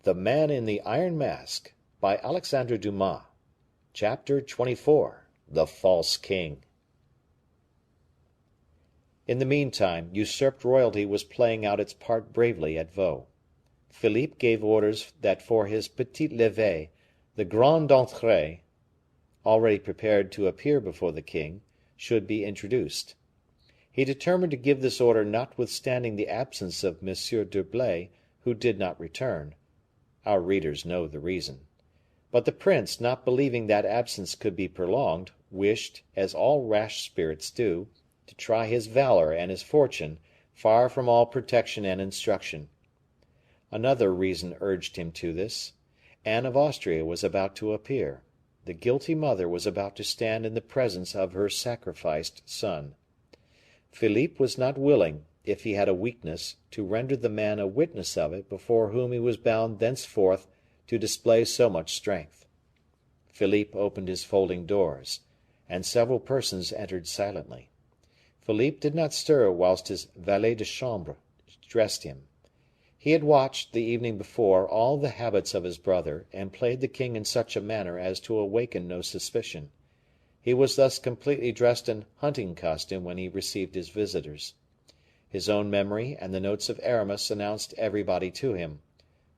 THE MAN IN THE IRON MASK by Alexandre Dumas. Chapter XXIV. The False King. In the meantime, usurped royalty was playing out its part bravely at Vaux. Philippe gave orders that for his petit lever, the grande entrée, already prepared to appear before the king, should be introduced. He determined to give this order notwithstanding the absence of M. d'Herblay, who did not return. Our readers know the reason. But the prince, not believing that absence could be prolonged, wished, as all rash spirits do, to try his valor and his fortune, far from all protection and instruction. Another reason urged him to this. Anne of Austria was about to appear. The guilty mother was about to stand in the presence of her sacrificed son. Philippe was not willing, if he had a weakness, to render the man a witness of it before whom he was bound thenceforth to display so much strength. Philippe opened his folding doors, and several persons entered silently. Philippe did not stir whilst his valet de chambre dressed him. He had watched, the evening before, all the habits of his brother, and played the king in such a manner as to awaken no suspicion. He was thus completely dressed in hunting costume when he received his visitors. His own memory and the notes of Aramis announced everybody to him;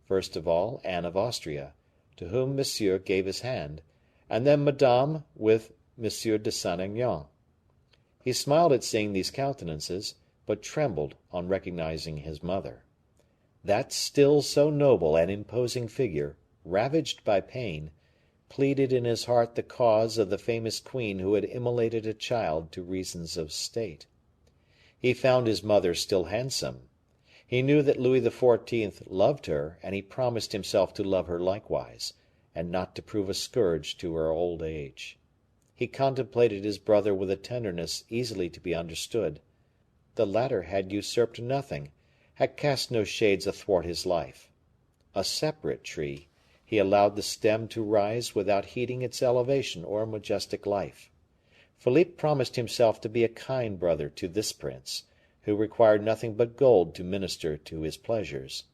first of all Anne of Austria, to whom Monsieur gave his hand, and then Madame with M. de Saint Aignan. He smiled at seeing these countenances, but trembled on recognizing his mother. That still so noble and imposing figure, ravaged by pain, pleaded in his heart the cause of the famous queen who had immolated a child to reasons of state. He found his mother still handsome. He knew that Louis XIV. Loved her, and he promised himself to love her likewise, and not to prove a scourge to her old age. He contemplated his brother with a tenderness easily to be understood. The latter had usurped nothing, had cast no shades athwart his life. A separate tree, he allowed the stem to rise without heeding its elevation or majestic life. Philippe promised himself to be a kind brother to this prince, who required nothing but gold to minister to his pleasures.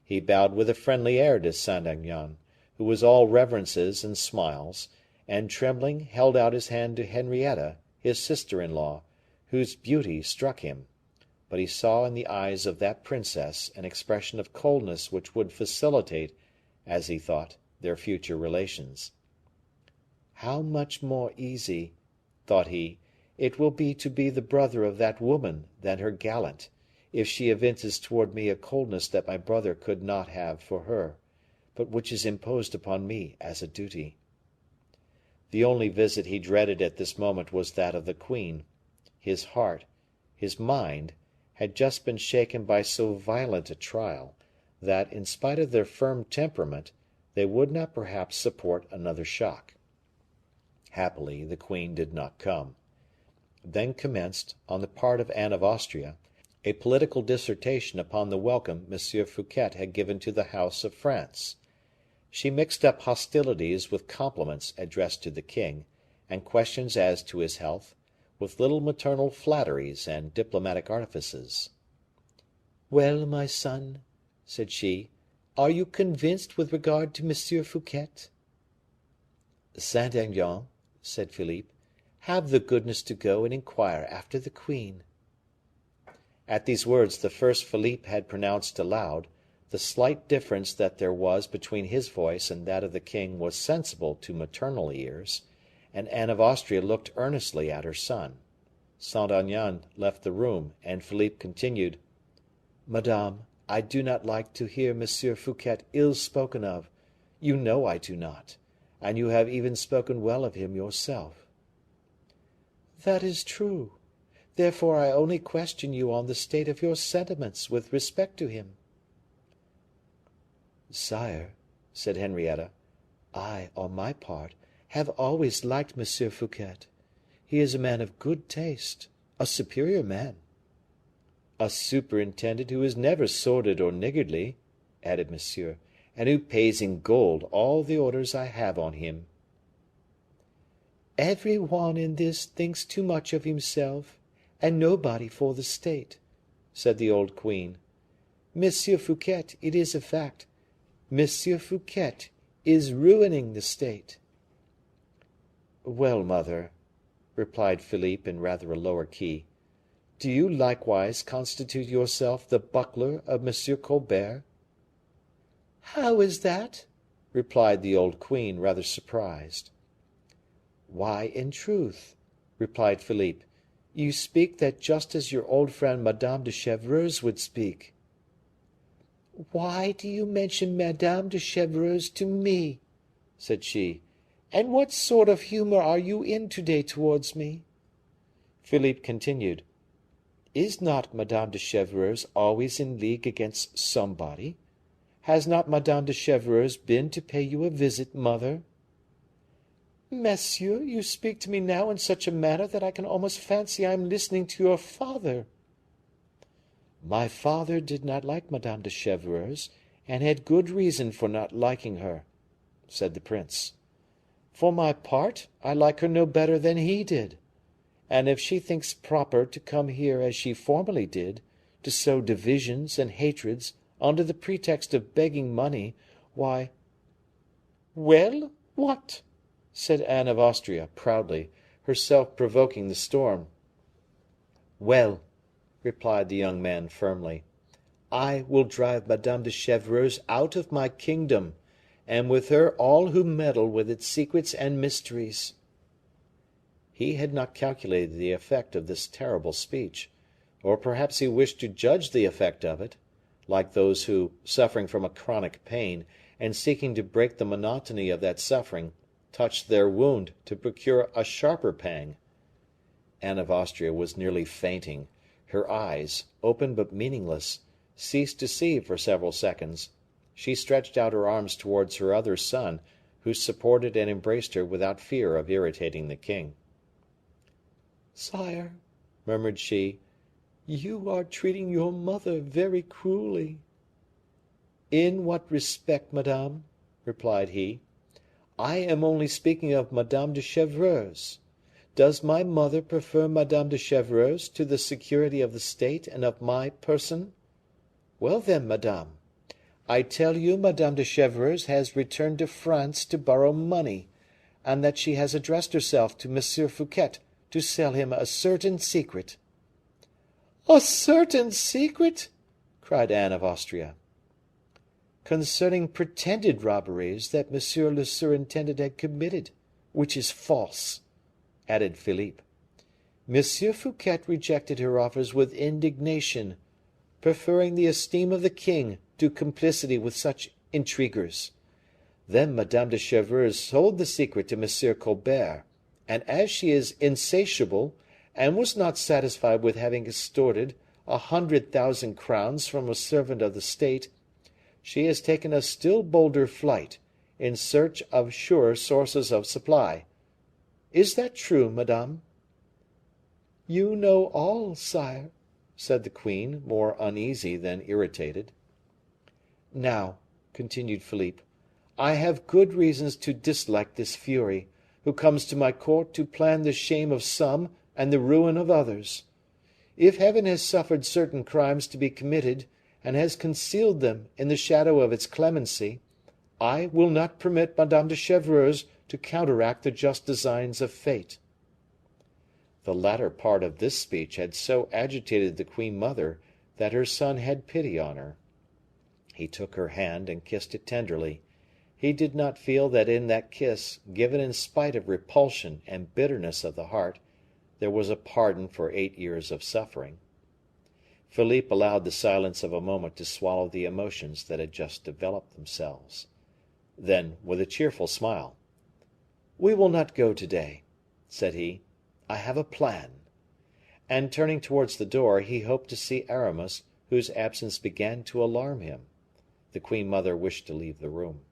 He bowed with a friendly air to Saint Aignan, who was all reverences and smiles, and trembling held out his hand to Henrietta, his sister-in-law, whose beauty struck him, but he saw in the eyes of that princess an expression of coldness which would facilitate, as he thought, their future relations. How much more easy, thought he, it will be to be the brother of that woman than her gallant, if she evinces toward me a coldness that my brother could not have for her, but which is imposed upon me as a duty. The only visit he dreaded at this moment was that of the queen. His heart, his mind, had just been shaken by so violent a trial, that, in spite of their firm temperament, they would not perhaps support another shock. Happily, the queen did not come. Then commenced, on the part of Anne of Austria, a political dissertation upon the welcome M. Fouquet had given to the house of France. She mixed up hostilities with compliments addressed to the king, and questions as to his health, with little maternal flatteries and diplomatic artifices. "Well, my son," said she, "are you convinced with regard to M. Fouquet?" "Saint Aignan," said Philippe, "have the goodness to go and inquire after the queen." At these words, the first Philippe had pronounced aloud, the slight difference that there was between his voice and that of the king was sensible to maternal ears, and Anne of Austria looked earnestly at her son. Saint Aignan left the room, and Philippe continued, "Madame, I do not like to hear M. Fouquet ill spoken of; you know I do not, and you have even spoken well of him yourself." "That is true; therefore I only question you on the state of your sentiments with respect to him." "Sire," said Henrietta, "I, on my part, have always liked M. Fouquet. He is a man of good taste, a superior man." "A superintendent who is never sordid or niggardly," added Monsieur, "and who pays in gold all the orders I have on him." "Every one in this thinks too much of himself, and nobody for the state," said the old queen. "Monsieur Fouquet, it is a fact, Monsieur Fouquet is ruining the state." "Well, mother," replied Philippe in rather a lower key, "do you likewise constitute yourself the buckler of M. Colbert?" "How is that?" replied the old queen, rather surprised. "Why, in truth," replied Philippe, "you speak that just as your old friend Madame de Chevreuse would speak." "Why do you mention Madame de Chevreuse to me?" said she. "And what sort of humor are you in to day towards me?" Philippe continued: "Is not Madame de Chevreuse always in league against somebody? Has not Madame de Chevreuse been to pay you a visit, mother?" "Monsieur, you speak to me now in such a manner that I can almost fancy I am listening to your father." "My father did not like Madame de Chevreuse, and had good reason for not liking her," said the prince. "For my part, I like her no better than he did; and if she thinks proper to come here as she formerly did, to sow divisions and hatreds under the pretext of begging money, why—" "Well, what?" said Anne of Austria, proudly, herself provoking the storm. "Well," replied the young man, firmly, "I will drive Madame de Chevreuse out of my kingdom, and with her all who meddle with its secrets and mysteries." He had not calculated the effect of this terrible speech, or perhaps he wished to judge the effect of it, like those who, suffering from a chronic pain, and seeking to break the monotony of that suffering, touch their wound to procure a sharper pang. Anne of Austria was nearly fainting; her eyes, open but meaningless, ceased to see for several seconds. She stretched out her arms towards her other son, who supported and embraced her without fear of irritating the king. "Sire," murmured she, "you are treating your mother very cruelly." "In what respect, madame?" replied he. "I am only speaking of Madame de Chevreuse. Does my mother prefer Madame de Chevreuse to the security of the state and of my person? Well, then, madame, I tell you Madame de Chevreuse has returned to France to borrow money, and that she has addressed herself to M. Fouquet to sell him a certain secret." "A certain secret!" cried Anne of Austria. "Concerning pretended robberies that monsieur le surintendant had committed, which is false," added Philippe. "M. Fouquet rejected her offers with indignation, preferring the esteem of the king to complicity with such intriguers. Then Madame de Chevreuse sold the secret to M. Colbert, and as she is insatiable, and was not satisfied with having extorted 100,000 crowns from a servant of the state, she has taken a still bolder flight, in search of surer sources of supply. Is that true, madame?" "You know all, sire," said the queen, more uneasy than irritated. "Now," continued Philippe, "I have good reasons to dislike this fury, who comes to my court to plan the shame of some and the ruin of others. If Heaven has suffered certain crimes to be committed, and has concealed them in the shadow of its clemency, I will not permit Madame de Chevreuse to counteract the just designs of fate." The latter part of this speech had so agitated the queen mother that her son had pity on her. He took her hand and kissed it tenderly. He did not feel that in that kiss, given in spite of repulsion and bitterness of the heart, there was a pardon for 8 years of suffering. Philippe allowed the silence of a moment to swallow the emotions that had just developed themselves. Then, with a cheerful smile, "We will not go to day," said he. "I have a plan." And turning towards the door, he hoped to see Aramis, whose absence began to alarm him. The queen mother wished to leave the room.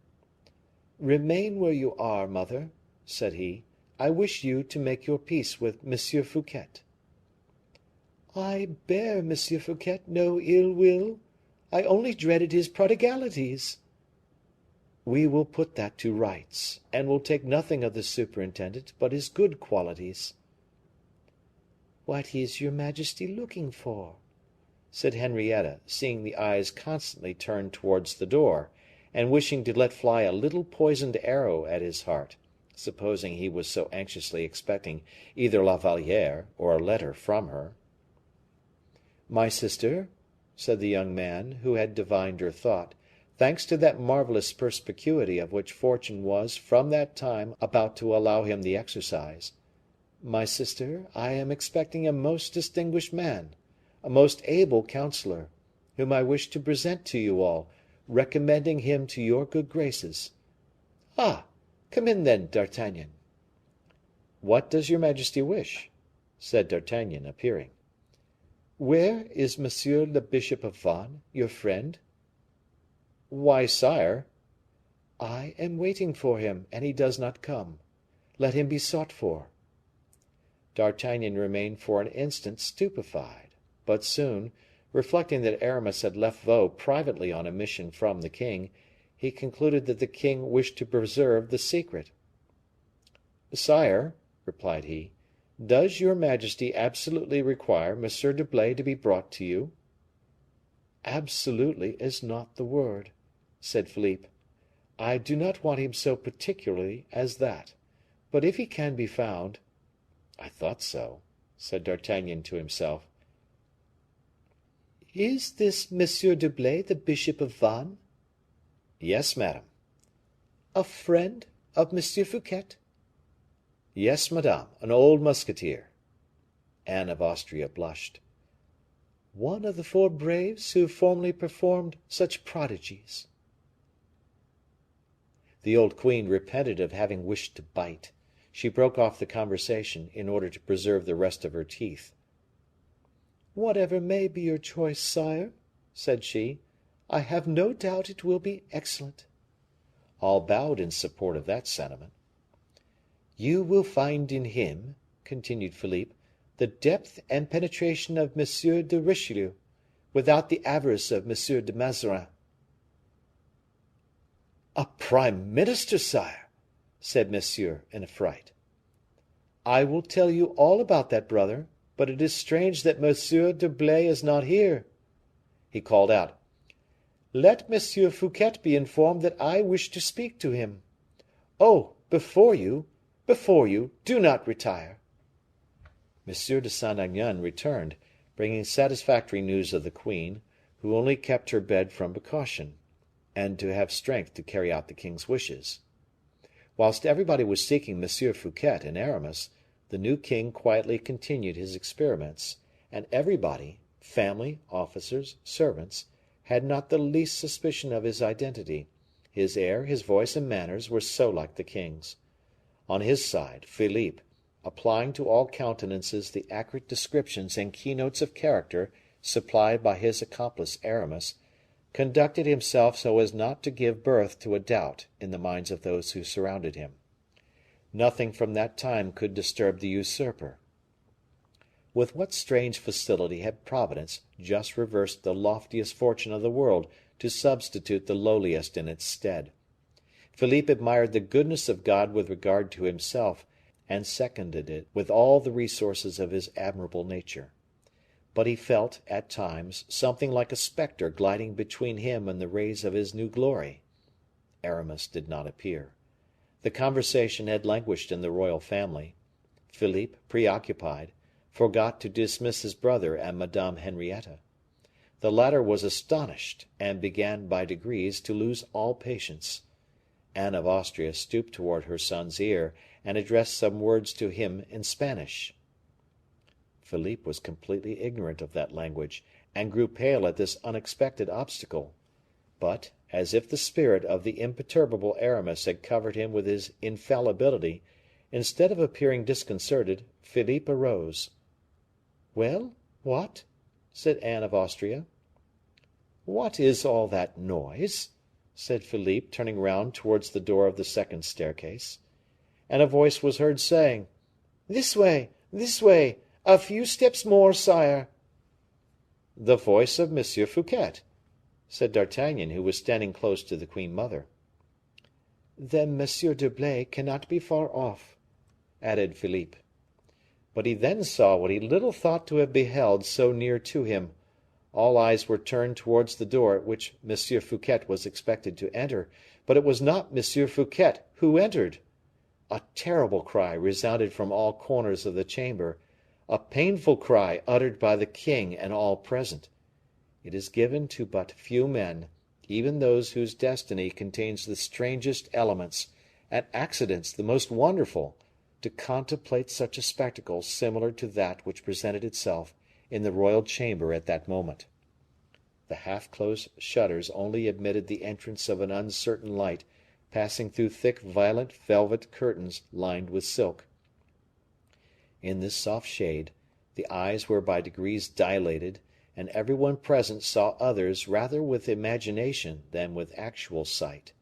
"Remain where you are, mother," said he. "I wish you to make your peace with M. Fouquet." "I bear M. Fouquet no ill will. I only dreaded his prodigalities." "We will put that to rights, and will take nothing of the superintendent but his good qualities." "What is your majesty looking for?" said Henrietta, seeing the eyes constantly turned towards the door, and wishing to let fly a little poisoned arrow at his heart, supposing he was so anxiously expecting either La Valliere or a letter from her. "My sister," said the young man, who had divined her thought, thanks to that marvelous perspicuity of which fortune was from that time about to allow him the exercise, "my sister, I am expecting a most distinguished man, a most able counselor, whom I wish to present to you all, recommending him to your good graces. Ah! Come in, then, D'Artagnan." "What does your majesty wish?" said D'Artagnan, appearing. "Where is monsieur the bishop of Vannes, your friend?" "Why, sire?" "I am waiting for him, and he does not come. Let him be sought for." D'Artagnan remained for an instant stupefied, but soon, reflecting that Aramis had left Vaux privately on a mission from the king, he concluded that the king wished to preserve the secret. "Sire," replied he, "does your majesty absolutely require M. d'Herblay to be brought to you?" "Absolutely is not the word," said Philippe. "I do not want him so particularly as that; but if he can be found—" "I thought so," said D'Artagnan to himself. "Is this M. d'Herblay the bishop of Vannes?" "Yes, madame." "A friend of M. Fouquet?" "Yes, madame, an old musketeer." Anne of Austria blushed. "One of the four braves who formerly performed such prodigies." The old queen repented of having wished to bite. She broke off the conversation, in order to preserve the rest of her teeth. "Whatever may be your choice, sire," said she, "I have no doubt it will be excellent." All bowed in support of that sentiment. "You will find in him," continued Philippe, "the depth and penetration of M. de Richelieu, without the avarice of M. de Mazarin." "A prime minister, sire!" said Monsieur, in a fright. "I will tell you all about that, brother; but it is strange that M. d'Herblay is not here." He called out, "Let M. Fouquet be informed that I wish to speak to him. Oh, before you, do not retire." M. de Saint Aignan returned, bringing satisfactory news of the queen, who only kept her bed from precaution, and to have strength to carry out the king's wishes. Whilst everybody was seeking M. Fouquet and Aramis, the new king quietly continued his experiments, and everybody, family, officers, servants, had not the least suspicion of his identity, his air, his voice and manners were so like the king's. On his side, Philippe, applying to all countenances the accurate descriptions and keynotes of character supplied by his accomplice Aramis, conducted himself so as not to give birth to a doubt in the minds of those who surrounded him. Nothing from that time could disturb the usurper. With what strange facility had Providence just reversed the loftiest fortune of the world to substitute the lowliest in its stead! Philippe admired the goodness of God with regard to himself, and seconded it with all the resources of his admirable nature. But he felt, at times, something like a specter gliding between him and the rays of his new glory. Aramis did not appear. The conversation had languished in the royal family. Philippe, preoccupied, forgot to dismiss his brother and Madame Henrietta. The latter was astonished, and began, by degrees, to lose all patience. Anne of Austria stooped toward her son's ear, and addressed some words to him in Spanish. Philippe was completely ignorant of that language, and grew pale at this unexpected obstacle. But, as if the spirit of the imperturbable Aramis had covered him with his infallibility, instead of appearing disconcerted, Philippe arose. "Well, what?" said Anne of Austria. "What is all that noise?" said Philippe, turning round towards the door of the second staircase. And a voice was heard saying, "This way, this way! A few steps more, sire." "The voice of M. Fouquet," said D'Artagnan, who was standing close to the queen mother. "Then M. d'Herblay cannot be far off," added Philippe. But he then saw what he little thought to have beheld so near to him. All eyes were turned towards the door at which M. Fouquet was expected to enter, but it was not M. Fouquet who entered. A terrible cry resounded from all corners of the chamber, a painful cry uttered by the king and all present. It is given to but few men, even those whose destiny contains the strangest elements, and accidents the most wonderful, to contemplate such a spectacle similar to that which presented itself in the royal chamber at that moment. The half-closed shutters only admitted the entrance of an uncertain light passing through thick violet velvet curtains lined with silk. In this soft shade, the eyes were by degrees dilated, and everyone present saw others rather with imagination than with actual sight.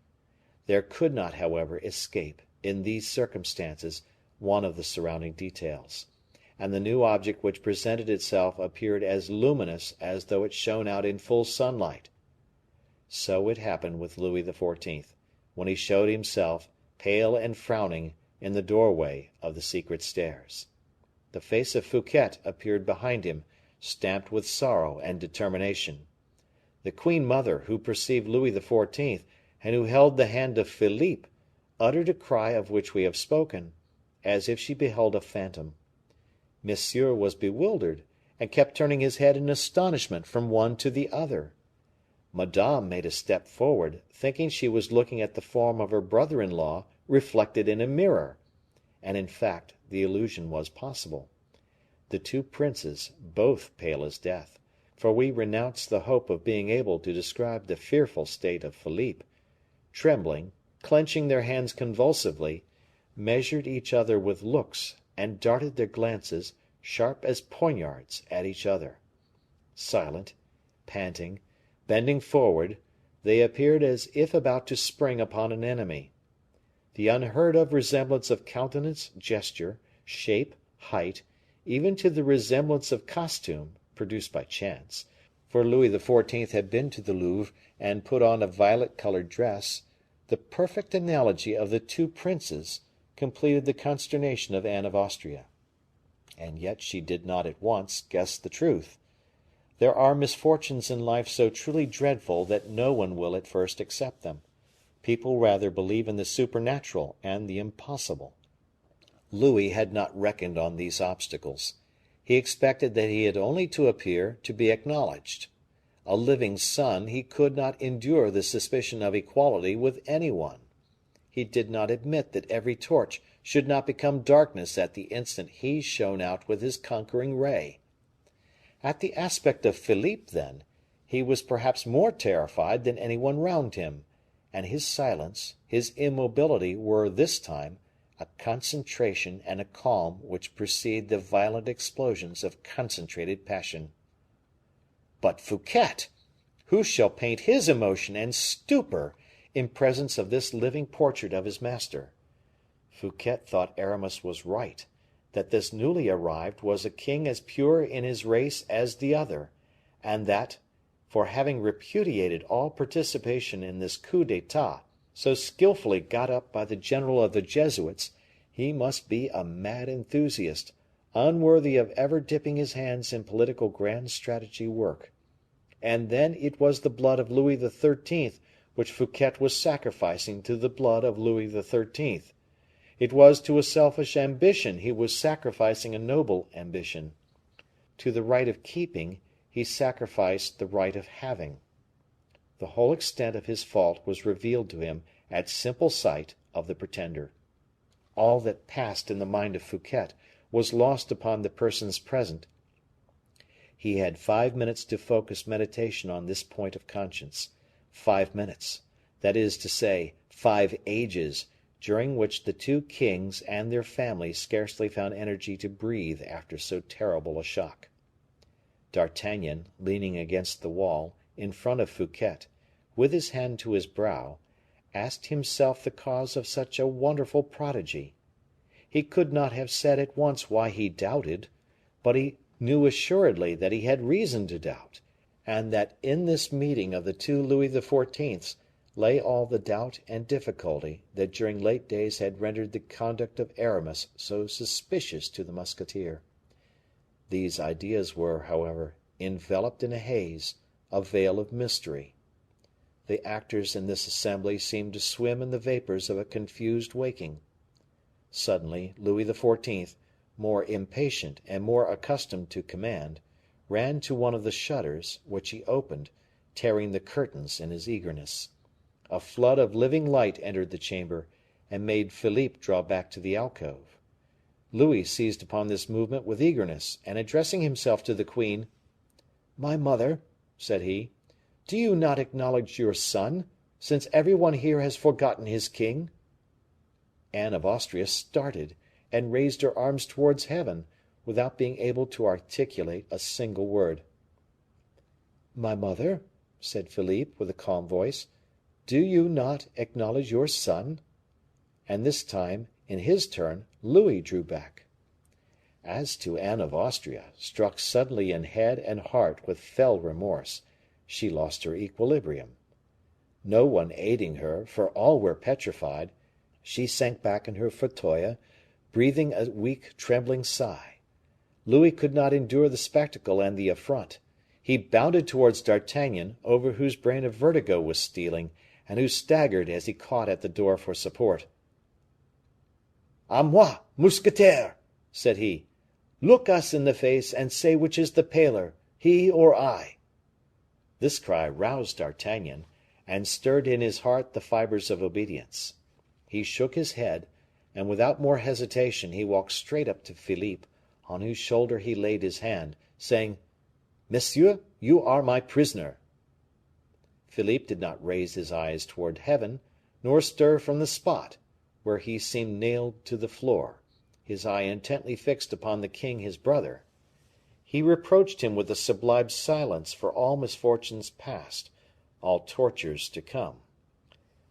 There could not, however, escape, in these circumstances, one of the surrounding details, and the new object which presented itself appeared as luminous as though it shone out in full sunlight. So it happened with Louis XIV, when he showed himself, pale and frowning, in the doorway of the secret stairs. The face of Fouquet appeared behind him, stamped with sorrow and determination. The queen mother, who perceived Louis XIV, and who held the hand of Philippe, uttered a cry of which we have spoken, as if she beheld a phantom. Monsieur was bewildered, and kept turning his head in astonishment from one to the other. Madame made a step forward, thinking she was looking at the form of her brother-in-law reflected in a mirror, and in fact the illusion was possible. The two princes, both pale as death, for we renounce the hope of being able to describe the fearful state of Philippe, trembling, clenching their hands convulsively, measured each other with looks, and darted their glances, sharp as poignards, at each other. Silent, panting, bending forward, they appeared as if about to spring upon an enemy. The unheard of resemblance of countenance, gesture, shape, height, even to the resemblance of costume, produced by chance, for Louis XIV had been to the Louvre and put on a violet colored dress, the perfect analogy of the two princes completed the consternation of Anne of Austria. And yet she did not at once guess the truth. There are misfortunes in life so truly dreadful that no one will at first accept them. People rather believe in the supernatural and the impossible. Louis had not reckoned on these obstacles. He expected that he had only to appear to be acknowledged. A living son, he could not endure the suspicion of equality with any one. He did not admit that every torch should not become darkness at the instant he shone out with his conquering ray. At the aspect of Philippe, then, he was perhaps more terrified than any one round him, and his silence, his immobility were, this time, a concentration and a calm which precede the violent explosions of concentrated passion. But Fouquet! Who shall paint his emotion and stupor in presence of this living portrait of his master? Fouquet thought Aramis was right, that this newly arrived was a king as pure in his race as the other, and that, for having repudiated all participation in this coup d'etat, so skillfully got up by the general of the Jesuits, he must be a mad enthusiast, unworthy of ever dipping his hands in political grand strategy work. And then it was the blood of Louis XIII which Fouquet was sacrificing to the blood of Louis XIII. It was to a selfish ambition he was sacrificing a noble ambition. To the right of keeping he sacrificed the right of having. The whole extent of his fault was revealed to him at simple sight of the pretender. All that passed in the mind of Fouquet was lost upon the persons present. He had 5 minutes to focus meditation on this point of conscience. 5 minutes, that is to say, 5 ages, during which the two kings and their families scarcely found energy to breathe after so terrible a shock. D'Artagnan, leaning against the wall, in front of Fouquet, with his hand to his brow, asked himself the cause of such a wonderful prodigy. He could not have said at once why he doubted, but he knew assuredly that he had reason to doubt, and that in this meeting of the two Louis XIVs lay all the doubt and difficulty that during late days had rendered the conduct of Aramis so suspicious to the musketeer. These ideas were, however, enveloped in a haze, a veil of mystery. The actors in this assembly seemed to swim in the vapors of a confused waking. Suddenly, Louis XIV., more impatient and more accustomed to command, ran to one of the shutters, which he opened, tearing the curtains in his eagerness. A flood of living light entered the chamber, and made Philippe draw back to the alcove. Louis seized upon this movement with eagerness, and addressing himself to the queen, "My mother," said he, "do you not acknowledge your son, since every one here has forgotten his king?" Anne of Austria started, and raised her arms towards heaven, without being able to articulate a single word. "My mother," said Philippe, with a calm voice, "do you not acknowledge your son?" And this time, in his turn, Louis drew back. As to Anne of Austria, struck suddenly in head and heart with fell remorse, she lost her equilibrium. No one aiding her, for all were petrified, she sank back in her fauteuil, breathing a weak, trembling sigh. Louis could not endure the spectacle and the affront. He bounded towards D'Artagnan, over whose brain a vertigo was stealing, and who staggered as he caught at the door for support. "A moi, mousquetaire!" said he. "Look us in the face, and say which is the paler, he or I." This cry roused D'Artagnan, and stirred in his heart the fibers of obedience. He shook his head, and without more hesitation he walked straight up to Philippe, on whose shoulder he laid his hand, saying, "Monsieur, you are my prisoner." Philippe did not raise his eyes toward heaven, nor stir from the spot, where he seemed nailed to the floor, his eye intently fixed upon the king his brother. He reproached him with a sublime silence for all misfortunes past, all tortures to come.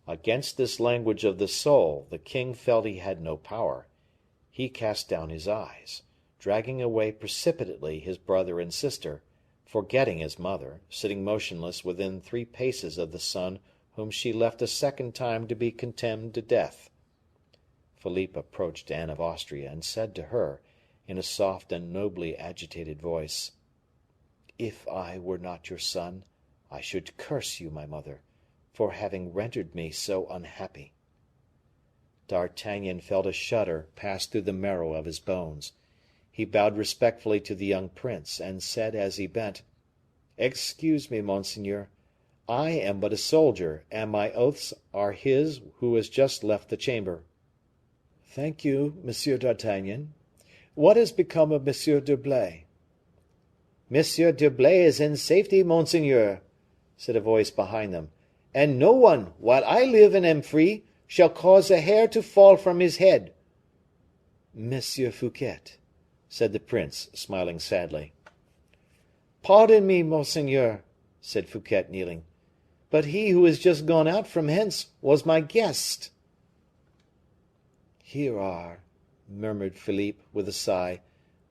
Against this language of the soul the king felt he had no power. He cast down his eyes, dragging away precipitately his brother and sister, forgetting his mother, sitting motionless within 3 paces of the son whom she left a second time to be condemned to death. Philippe approached Anne of Austria, and said to her, in a soft and nobly agitated voice, "If I were not your son, I should curse you, my mother, for having rendered me so unhappy." D'Artagnan felt a shudder pass through the marrow of his bones. He bowed respectfully to the young prince, and said as he bent, "Excuse me, monseigneur, I am but a soldier, and my oaths are his who has just left the chamber." "Thank you, Monsieur d'Artagnan. What has become of Monsieur d'Herblay?" "Monsieur d'Herblay is in safety, monseigneur," said a voice behind them, "and no one, while I live and am free, shall cause a hair to fall from his head." "Monsieur Fouquet," said the prince, smiling sadly. "Pardon me, monseigneur," said Fouquet, kneeling, "but he who is just gone out from hence was my guest." "Here are," murmured Philippe, with a sigh,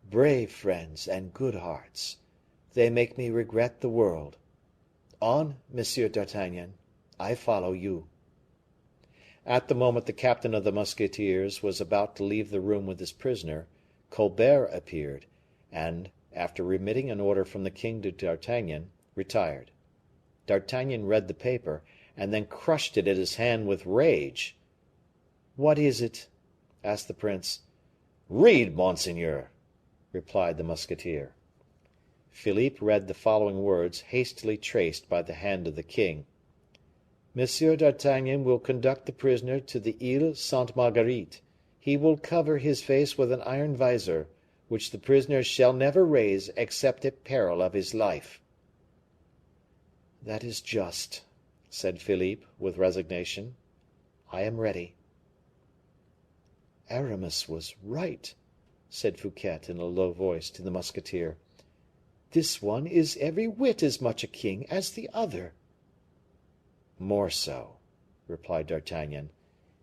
"brave friends and good hearts. They make me regret the world. On, Monsieur d'Artagnan, I follow you." At the moment the captain of the musketeers was about to leave the room with his prisoner, Colbert appeared, and, after remitting an order from the king to D'Artagnan, retired. D'Artagnan read the paper, and then crushed it in his hand with rage. "What is it?" asked the prince. "Read, monseigneur," replied the musketeer. Philippe read the following words, hastily traced by the hand of the king: "Monsieur d'Artagnan will conduct the prisoner to the Ile Sainte Marguerite. He will cover his face with an iron visor, which the prisoner shall never raise except at peril of his life." "That is just," said Philippe, with resignation. "I am ready." "Aramis was right," said Fouquet, in a low voice, to the musketeer. "This one is every whit as much a king as the other." "More so," replied D'Artagnan.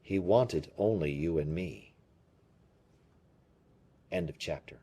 "He wanted only you and me." Chapter